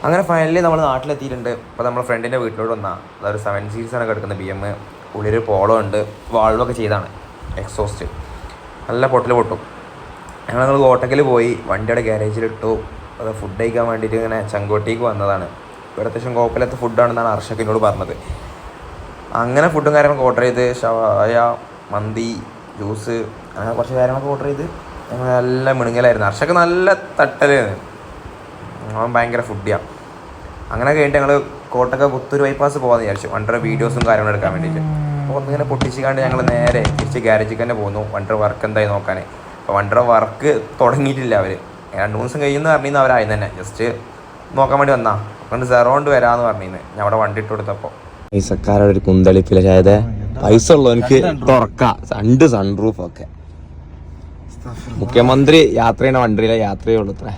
അങ്ങനെ ഫൈനലി നമ്മൾ നാട്ടിലെത്തിയിട്ടുണ്ട്. അപ്പോൾ നമ്മൾ ഫ്രണ്ടിൻ്റെ വീട്ടിലോട്ട് വന്നാൽ അതൊരു 7 സീരീസാണ് കിടക്കുന്നത്. BM ഉള്ളിലൊരു പോളോ ഉണ്ട്, വാൾവൊക്കെ ചെയ്താണ്, എക്സോസ്റ്റ് നല്ല പൊട്ടും. ഞങ്ങൾ കോട്ടക്കൽ പോയി വണ്ടിയുടെ ഗ്യാരേജിലിട്ടു. അത് ഫുഡ് കഴിക്കാൻ വേണ്ടിയിട്ട് ഇങ്ങനെ ചങ്കോട്ടേക്ക് വന്നതാണ്. ഇവിടെ അത്യാവശ്യം കുഴപ്പമില്ലാത്ത ഫുഡാണെന്നാണ് അർഷക്ക് എന്നോട് പറഞ്ഞത്. അങ്ങനെ ഫുഡും കാര്യങ്ങളൊക്കെ ഓർഡർ ചെയ്ത് ഷവായ, മന്തി, ജ്യൂസ് അങ്ങനെ കുറച്ച് കാര്യങ്ങളൊക്കെ ഓർഡർ ചെയ്ത് ഞങ്ങൾ നല്ല മിണുങ്ങലായിരുന്നു. അർഷക്ക് നല്ല തട്ടലായിരുന്നു, അവൻ ഭയങ്കര ഫുഡിയാണ്. അങ്ങനെ കഴിഞ്ഞിട്ട് ഞങ്ങൾ കോട്ടക്ക പുത്തൂർ ബൈപ്പാസ് പോകാമെന്ന് വിചാരിച്ചു, വണ്ടർ വീഡിയോസും കാര്യങ്ങളും എടുക്കാൻ വേണ്ടിയിട്ട്. അപ്പോൾ ഒന്നിങ്ങനെ പൊട്ടിച്ചിക്കാണ്ട് ഞങ്ങൾ നേരെ തിരിച്ച് ഗ്യാരേജിൽ തന്നെ പോകുന്നു വണ്ടർ വർക്ക് എന്തായി നോക്കാൻ. അപ്പോൾ വണ്ടർ വർക്ക് തുടങ്ങിയിട്ടില്ല അവർ, 2 ദിവസം കഴിയുമെന്ന് പറഞ്ഞിരുന്നു അവരായി തന്നെ. ജസ്റ്റ് നോക്കാൻ വേണ്ടി വന്നാ അതുകൊണ്ട് സെറൗണ്ട് വരാമെന്ന് പറഞ്ഞിരുന്നു. ഞാൻ അവിടെ വണ്ടി ഇട്ട് കൊടുത്തപ്പോൾ പൈസക്കാരുടെ ഒരു കുന്തളിപ്പില്ല. അതായത് പൈസ ഉള്ളവർക്ക് തുറക്കാം 2 സൺറൂഫൊക്കെ. മുഖ്യമന്ത്രി യാത്ര ചെയ്യണ വണ്ടിയിലെ യാത്രയേ ഉള്ളൂ ഇത്ര.